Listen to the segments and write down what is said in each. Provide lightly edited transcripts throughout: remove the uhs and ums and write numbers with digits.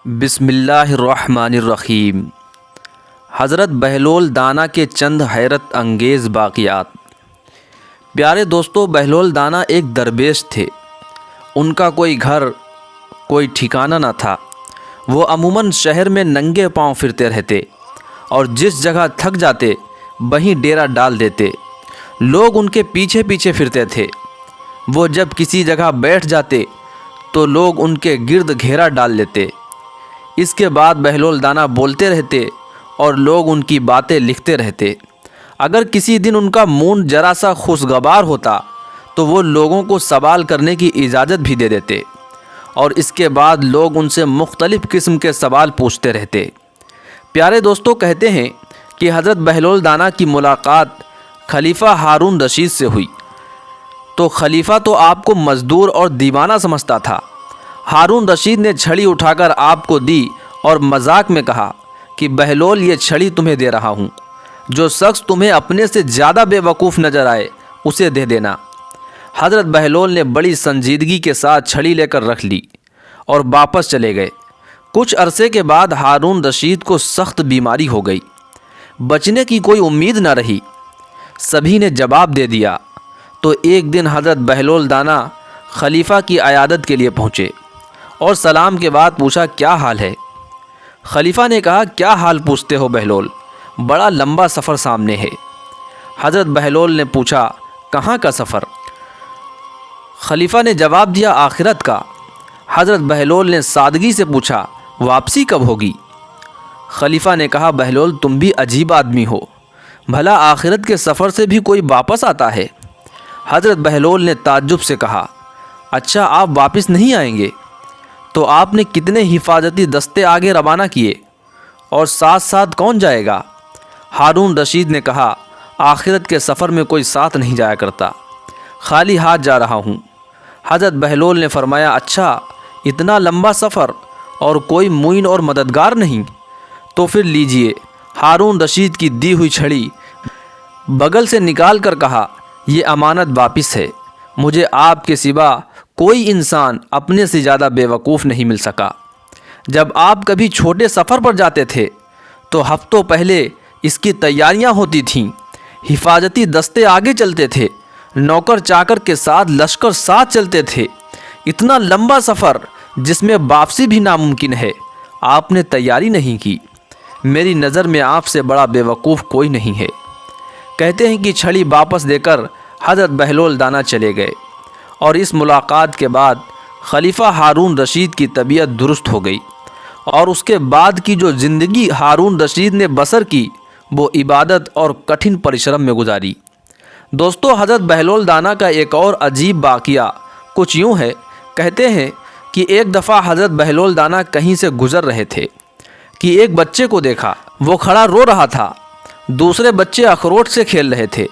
بسم اللہ الرحمن الرحیم۔ حضرت بہلول دانا کے چند حیرت انگیز واقعات۔ پیارے دوستو، بہلول دانا ایک درویش تھے۔ ان کا کوئی گھر، کوئی ٹھکانہ نہ تھا۔ وہ عموماً شہر میں ننگے پاؤں پھرتے رہتے اور جس جگہ تھک جاتے وہیں ڈیرا ڈال دیتے۔ لوگ ان کے پیچھے پیچھے پھرتے تھے۔ وہ جب کسی جگہ بیٹھ جاتے تو لوگ ان کے گرد گھیرا ڈال لیتے۔ اس کے بعد بہلول دانا بولتے رہتے اور لوگ ان کی باتیں لکھتے رہتے۔ اگر کسی دن ان کا مون ذرا سا خوشگوار ہوتا تو وہ لوگوں کو سوال کرنے کی اجازت بھی دے دیتے، اور اس کے بعد لوگ ان سے مختلف قسم کے سوال پوچھتے رہتے۔ پیارے دوستو، کہتے ہیں کہ حضرت بہلول دانا کی ملاقات خلیفہ ہارون رشید سے ہوئی تو خلیفہ تو آپ کو مزدور اور دیوانہ سمجھتا تھا۔ ہارون رشید نے چھڑی اٹھا کر آپ کو دی اور مذاق میں کہا کہ بہلول، یہ چھڑی تمہیں دے رہا ہوں، جو شخص تمہیں اپنے سے زیادہ بے وقوف نظر آئے اسے دے دینا۔ حضرت بہلول نے بڑی سنجیدگی کے ساتھ چھڑی لے کر رکھ لی اور واپس چلے گئے۔ کچھ عرصے کے بعد ہارون رشید کو سخت بیماری ہو گئی۔ بچنے کی کوئی امید نہ رہی۔ سبھی نے جواب دے دیا تو ایک دن حضرت بہلول دانا خلیفہ کی عیادت کے لیے پہنچے اور سلام کے بعد پوچھا، کیا حال ہے؟ خلیفہ نے کہا، کیا حال پوچھتے ہو بہلول، بڑا لمبا سفر سامنے ہے۔ حضرت بہلول نے پوچھا، کہاں کا سفر؟ خلیفہ نے جواب دیا، آخرت کا۔ حضرت بہلول نے سادگی سے پوچھا، واپسی کب ہوگی؟ خلیفہ نے کہا، بہلول تم بھی عجیب آدمی ہو، بھلا آخرت کے سفر سے بھی کوئی واپس آتا ہے؟ حضرت بہلول نے تعجب سے کہا، اچھا آپ واپس نہیں آئیں گے؟ تو آپ نے کتنے حفاظتی دستے آگے روانہ کیے اور ساتھ ساتھ کون جائے گا؟ ہارون رشید نے کہا، آخرت کے سفر میں کوئی ساتھ نہیں جایا کرتا، خالی ہاتھ جا رہا ہوں۔ حضرت بہلول نے فرمایا، اچھا اتنا لمبا سفر اور کوئی معین اور مددگار نہیں؟ تو پھر لیجئے۔ ہارون رشید کی دی ہوئی چھڑی بغل سے نکال کر کہا، یہ امانت واپس ہے، مجھے آپ کے سوا کوئی انسان اپنے سے زیادہ بے وقوف نہیں مل سکا۔ جب آپ کبھی چھوٹے سفر پر جاتے تھے تو ہفتوں پہلے اس کی تیاریاں ہوتی تھیں، حفاظتی دستے آگے چلتے تھے، نوکر چاکر کے ساتھ لشکر ساتھ چلتے تھے۔ اتنا لمبا سفر جس میں واپسی بھی ناممکن ہے، آپ نے تیاری نہیں کی۔ میری نظر میں آپ سے بڑا بے وقوف کوئی نہیں ہے۔ کہتے ہیں کہ چھڑی واپس دے کر حضرت بہلول دانا چلے گئے، اور اس ملاقات کے بعد خلیفہ ہارون رشید کی طبیعت درست ہو گئی، اور اس کے بعد کی جو زندگی ہارون رشید نے بسر کی وہ عبادت اور کٹھن پریشرم میں گزاری۔ دوستو، حضرت بہلول دانا کا ایک اور عجیب واقعہ کچھ یوں ہے۔ کہتے ہیں کہ ایک دفعہ حضرت بہلول دانا کہیں سے گزر رہے تھے کہ ایک بچے کو دیکھا، وہ کھڑا رو رہا تھا۔ دوسرے بچے اخروٹ سے کھیل رہے تھے۔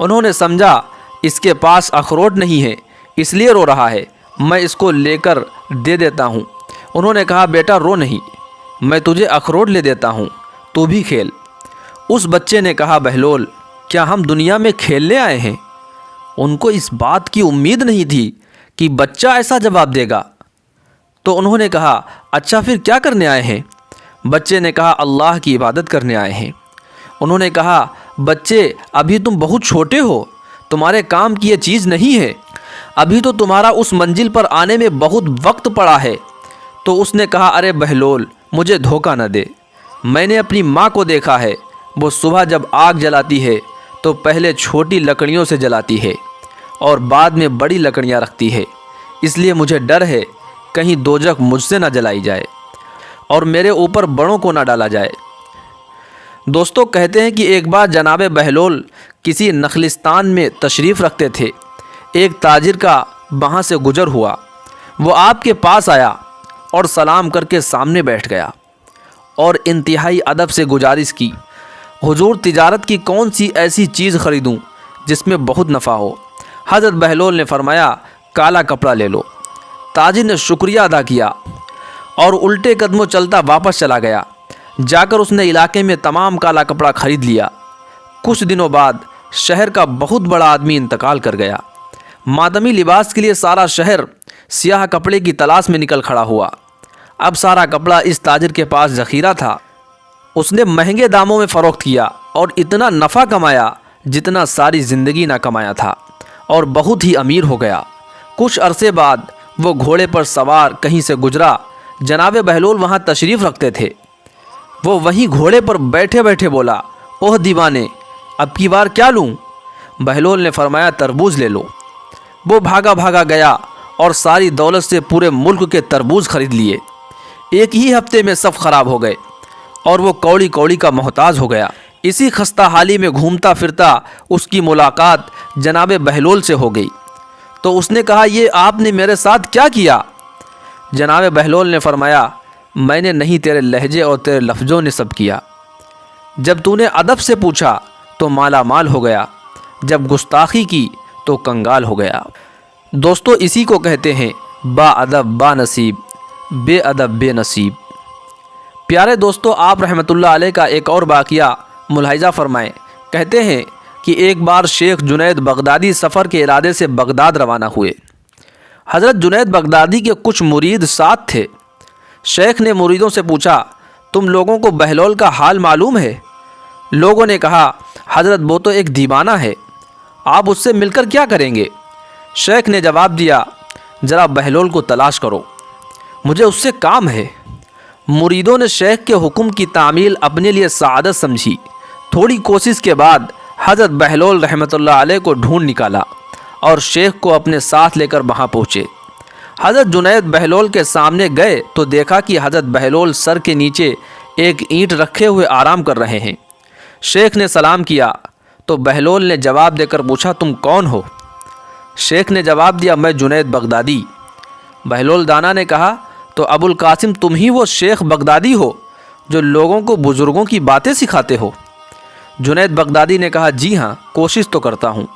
انہوں نے سمجھا اس کے پاس اخروٹ نہیں ہے اس لیے رو رہا ہے، میں اس کو لے کر دے دیتا ہوں۔ انہوں نے کہا، بیٹا رو نہیں، میں تجھے اخروٹ لے دیتا ہوں، تو بھی کھیل۔ اس بچے نے کہا، بہلول کیا ہم دنیا میں کھیلنے آئے ہیں؟ ان کو اس بات کی امید نہیں تھی کہ بچہ ایسا جواب دے گا، تو انہوں نے کہا، اچھا پھر کیا کرنے آئے ہیں؟ بچے نے کہا، اللہ کی عبادت کرنے آئے ہیں۔ انہوں نے کہا، بچے ابھی تم بہت چھوٹے ہو، تمہارے کام کی یہ چیز نہیں ہے، ابھی تو تمہارا اس منزل پر آنے میں بہت وقت پڑا ہے۔ تو اس نے کہا، ارے بہلول مجھے دھوکہ نہ دے، میں نے اپنی ماں کو دیکھا ہے، وہ صبح جب آگ جلاتی ہے تو پہلے چھوٹی لکڑیوں سے جلاتی ہے اور بعد میں بڑی لکڑیاں رکھتی ہے، اس لیے مجھے ڈر ہے کہیں دوزخ مجھ سے نہ جلائی جائے اور میرے اوپر بڑوں کو نہ ڈالا جائے۔ دوستو، کہتے ہیں کہ ایک بار جناب بہلول کسی نخلستان میں تشریف رکھتے تھے۔ ایک تاجر کا وہاں سے گزر ہوا، وہ آپ کے پاس آیا اور سلام کر کے سامنے بیٹھ گیا اور انتہائی ادب سے گزارش کی، حضور تجارت کی کون سی ایسی چیز خریدوں جس میں بہت نفع ہو؟ حضرت بہلول نے فرمایا، کالا کپڑا لے لو۔ تاجر نے شکریہ ادا کیا اور الٹے قدموں چلتا واپس چلا گیا۔ جا کر اس نے علاقے میں تمام کالا کپڑا خرید لیا۔ کچھ دنوں بعد شہر کا بہت بڑا آدمی انتقال کر گیا۔ ماتمی لباس کے لیے سارا شہر سیاہ کپڑے کی تلاش میں نکل کھڑا ہوا۔ اب سارا کپڑا اس تاجر کے پاس ذخیرہ تھا۔ اس نے مہنگے داموں میں فروخت کیا اور اتنا نفع کمایا جتنا ساری زندگی نہ کمایا تھا، اور بہت ہی امیر ہو گیا۔ کچھ عرصے بعد وہ گھوڑے پر سوار کہیں سے گزرا۔ جناب بہلول وہاں تشریف رکھتے تھے۔ وہ وہیں گھوڑے پر بیٹھے بیٹھے بولا، اوہ دیوانے، اب کی بار کیا لوں؟ بہلول نے فرمایا، تربوز لے لو۔ وہ بھاگا بھاگا گیا اور ساری دولت سے پورے ملک کے تربوز خرید لیے۔ ایک ہی ہفتے میں سب خراب ہو گئے اور وہ کوڑی کوڑی کا محتاج ہو گیا۔ اسی خستہ حالی میں گھومتا پھرتا اس کی ملاقات جناب بہلول سے ہو گئی، تو اس نے کہا، یہ آپ نے میرے ساتھ کیا کیا؟ جناب بہلول نے فرمایا، میں نے نہیں، تیرے لہجے اور تیرے لفظوں نے سب کیا۔ جب تو نے ادب سے پوچھا تو مالا مال ہو گیا، جب گستاخی کی تو کنگال ہو گیا۔ دوستو، اسی کو کہتے ہیں با ادب با نصیب، بے ادب بے نصیب۔ پیارے دوستو، آپ رحمۃ اللہ علیہ کا ایک اور واقعہ ملاحظہ فرمائیں۔ کہتے ہیں کہ ایک بار شیخ جنید بغدادی سفر کے ارادے سے بغداد روانہ ہوئے۔ حضرت جنید بغدادی کے کچھ مرید ساتھ تھے۔ شیخ نے مریدوں سے پوچھا، تم لوگوں کو بہلول کا حال معلوم ہے؟ لوگوں نے کہا، حضرت وہ تو ایک دیوانہ ہے، آپ اس سے مل کر کیا کریں گے؟ شیخ نے جواب دیا، ذرا بہلول کو تلاش کرو، مجھے اس سے کام ہے۔ مریدوں نے شیخ کے حکم کی تعمیل اپنے لیے سعادت سمجھی۔ تھوڑی کوشش کے بعد حضرت بہلول رحمۃ اللہ علیہ کو ڈھونڈ نکالا اور شیخ کو اپنے ساتھ لے کر وہاں پہنچے۔ حضرت جنید بہلول کے سامنے گئے تو دیکھا کہ حضرت بہلول سر کے نیچے ایک اینٹ رکھے ہوئے آرام کر رہے ہیں۔ شیخ نے سلام کیا تو بہلول نے جواب دے کر پوچھا، تم کون ہو؟ شیخ نے جواب دیا، میں جنید بغدادی۔ بہلول دانا نے کہا، تو ابو القاسم تم ہی وہ شیخ بغدادی ہو جو لوگوں کو بزرگوں کی باتیں سکھاتے ہو؟ جنید بغدادی نے کہا، جی ہاں، کوشش تو کرتا ہوں۔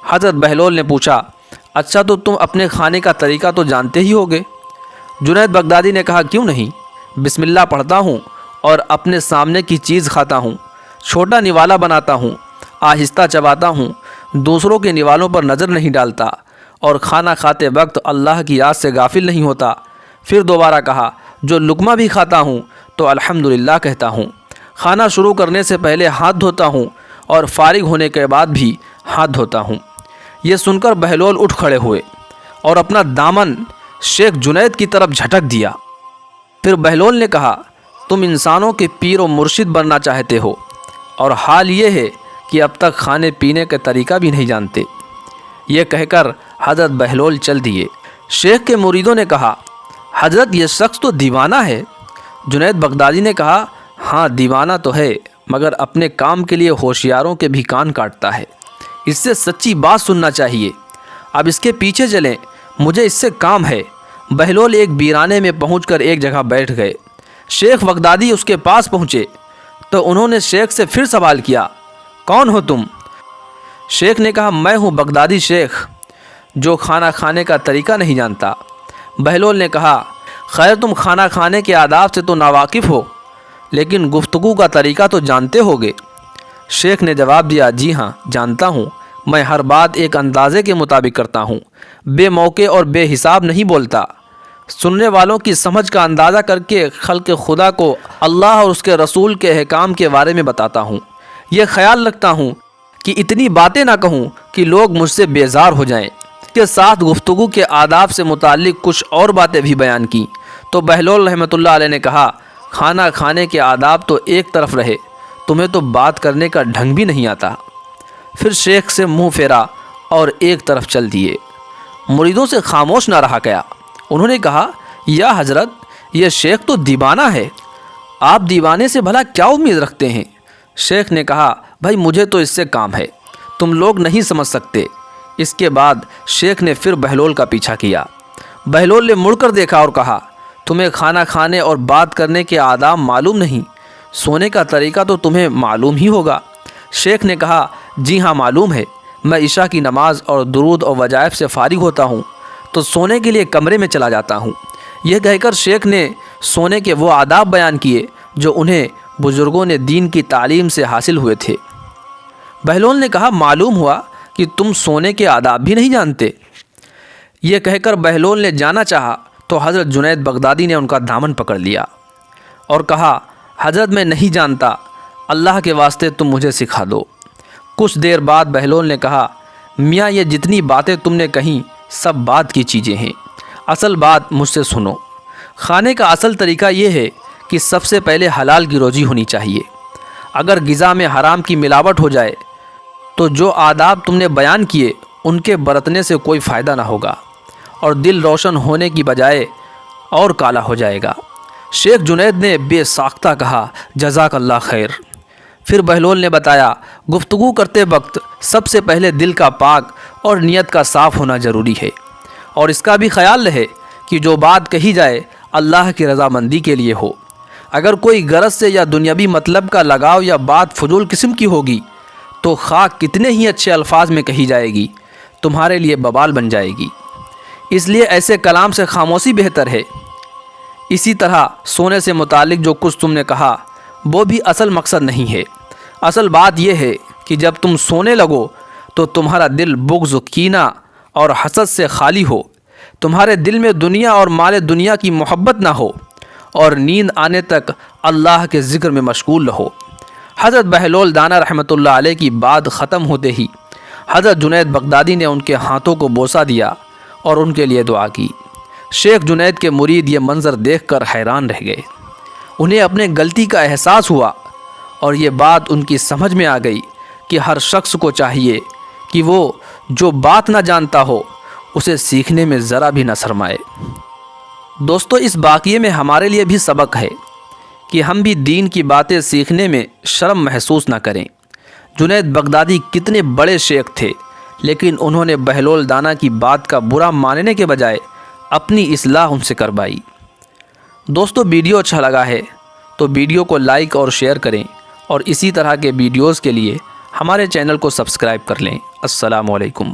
حضرت بہلول نے پوچھا، اچھا تو تم اپنے کھانے کا طریقہ تو جانتے ہی ہوگے؟ جنید بغدادی نے کہا، کیوں نہیں، بسم اللہ پڑھتا ہوں اور اپنے سامنے کی چیز کھاتا ہوں، چھوٹا نوالا بناتا ہوں، آہستہ چباتا ہوں، دوسروں کے نوالوں پر نظر نہیں ڈالتا، اور کھانا کھاتے وقت اللہ کی یاد سے غافل نہیں ہوتا۔ پھر دوبارہ کہا، جو لقمہ بھی کھاتا ہوں تو الحمدللہ کہتا ہوں، کھانا شروع کرنے سے پہلے ہاتھ دھوتا ہوں اور فارغ ہونے کے بعد بھی ہاتھ دھوتا ہوں۔ یہ سن کر بہلول اٹھ کھڑے ہوئے اور اپنا دامن شیخ جنید کی طرف جھٹک دیا۔ پھر بہلول نے کہا، تم انسانوں کے پیر و مرشد بننا چاہتے ہو، اور حال یہ ہے کہ اب تک کھانے پینے کا طریقہ بھی نہیں جانتے۔ یہ کہہ کر حضرت بہلول چل دیے۔ شیخ کے مریدوں نے کہا، حضرت یہ شخص تو دیوانہ ہے۔ جنید بغدادی نے کہا، ہاں دیوانہ تو ہے، مگر اپنے کام کے لیے ہوشیاروں کے بھی کان کاٹتا ہے، اس سے سچی بات سننا چاہیے۔ اب اس کے پیچھے چلیں، مجھے اس سے کام ہے۔ بہلول ایک ویرانے میں پہنچ کر ایک جگہ بیٹھ گئے۔ شیخ بغدادی اس کے پاس پہنچے تو انہوں نے شیخ سے پھر سوال کیا، کون ہو تم؟ شیخ نے کہا، میں ہوں بغدادی شیخ جو کھانا کھانے کا طریقہ نہیں جانتا۔ بہلول نے کہا، خیر تم کھانا کھانے کے آداب سے تو ناواقف ہو، لیکن گفتگو کا طریقہ تو جانتے ہوگے۔ شیخ نے جواب دیا، جی ہاں جانتا ہوں، میں ہر بات ایک اندازے کے مطابق کرتا ہوں، بے موقع اور بے حساب نہیں بولتا، سننے والوں کی سمجھ کا اندازہ کر کے خلق خدا کو اللہ اور اس کے رسول کے احکام کے بارے میں بتاتا ہوں۔ یہ خیال رکھتا ہوں کہ اتنی باتیں نہ کہوں کہ لوگ مجھ سے بیزار ہو جائیں۔ کے ساتھ گفتگو کے آداب سے متعلق کچھ اور باتیں بھی بیان کی تو بہلول رحمۃ اللہ علیہ نے کہا، کھانا کھانے کے آداب تو ایک طرف رہے، تمہیں تو بات کرنے کا ڈھنگ بھی نہیں آتا۔ پھر شیخ سے منہ پھیرا اور ایک طرف چل دیے۔ مریدوں سے خاموش نہ رہا گیا۔ انہوں نے کہا، یا حضرت یہ شیخ تو دیوانہ ہے، آپ دیوانے سے بھلا کیا امید رکھتے ہیں؟ شیخ نے کہا، بھائی مجھے تو اس سے کام ہے، تم لوگ نہیں سمجھ سکتے۔ اس کے بعد شیخ نے پھر بہلول کا پیچھا کیا۔ بہلول نے مڑ کر دیکھا اور کہا، تمہیں کھانا کھانے اور بات کرنے کے آداب معلوم نہیں، سونے کا طریقہ تو تمہیں معلوم ہی ہوگا۔ شیخ نے کہا، جی ہاں معلوم ہے، میں عشاء کی نماز اور درود اور وظائف سے فارغ ہوتا ہوں تو سونے کے لیے کمرے میں چلا جاتا ہوں۔ یہ کہہ کر شیخ نے سونے کے وہ آداب بیان کیے جو انہیں بزرگوں نے دین کی تعلیم سے حاصل ہوئے تھے۔ بہلول نے کہا، معلوم ہوا کہ تم سونے کے آداب بھی نہیں جانتے۔ یہ کہہ کر بہلول نے جانا چاہا تو حضرت جنید بغدادی نے ان کا دامن پکڑ لیا اور کہا، حضرت میں نہیں جانتا، اللہ کے واسطے تم مجھے سکھا دو۔ کچھ دیر بعد بہلول نے کہا، میاں یہ جتنی باتیں تم نے کہیں سب بات کی چیزیں ہیں، اصل بات مجھ سے سنو۔ کھانے کا اصل طریقہ یہ ہے کہ سب سے پہلے حلال کی روزی ہونی چاہیے۔ اگر غذا میں حرام کی ملاوٹ ہو جائے تو جو آداب تم نے بیان کیے ان کے برتنے سے کوئی فائدہ نہ ہوگا اور دل روشن ہونے کی بجائے اور کالا ہو جائے گا۔ شیخ جنید نے بے ساختہ کہا، جزاک اللہ خیر۔ پھر بہلول نے بتایا، گفتگو کرتے وقت سب سے پہلے دل کا پاک اور نیت کا صاف ہونا ضروری ہے، اور اس کا بھی خیال رہے کہ جو بات کہی جائے اللہ کی رضامندی کے لیے ہو۔ اگر کوئی غرض سے یا دنیاوی مطلب کا لگاؤ یا بات فضول قسم کی ہوگی تو خواہ کتنے ہی اچھے الفاظ میں کہی جائے گی، تمہارے لیے ببال بن جائے گی۔ اس لیے ایسے کلام سے خاموشی بہتر ہے۔ اسی طرح سونے سے متعلق جو کچھ تم نے کہا وہ بھی اصل مقصد نہیں ہے۔ اصل بات یہ ہے کہ جب تم سونے لگو تو تمہارا دل بغض، کینہ اور حسد سے خالی ہو، تمہارے دل میں دنیا اور مال دنیا کی محبت نہ ہو، اور نیند آنے تک اللہ کے ذکر میں مشغول رہو۔ حضرت بہلول دانا رحمۃ اللہ علیہ کی بات ختم ہوتے ہی حضرت جنید بغدادی نے ان کے ہاتھوں کو بوسہ دیا اور ان کے لیے دعا کی۔ شیخ جنید کے مرید یہ منظر دیکھ کر حیران رہ گئے۔ انہیں اپنے غلطی کا احساس ہوا اور یہ بات ان کی سمجھ میں آ گئی کہ ہر شخص کو چاہیے کہ وہ جو بات نہ جانتا ہو اسے سیکھنے میں ذرا بھی نہ شرمائے۔ دوستو، اس واقعے میں ہمارے لیے بھی سبق ہے کہ ہم بھی دین کی باتیں سیکھنے میں شرم محسوس نہ کریں۔ جنید بغدادی کتنے بڑے شیخ تھے، لیکن انہوں نے بہلول دانا کی بات کا برا ماننے کے بجائے اپنی اصلاح ان سے کروائی۔ دوستو، ویڈیو اچھا لگا ہے تو ویڈیو کو لائک اور شیئر کریں، اور اسی طرح کے ویڈیوز کے لیے ہمارے چینل کو سبسکرائب کر لیں۔ السلام علیکم۔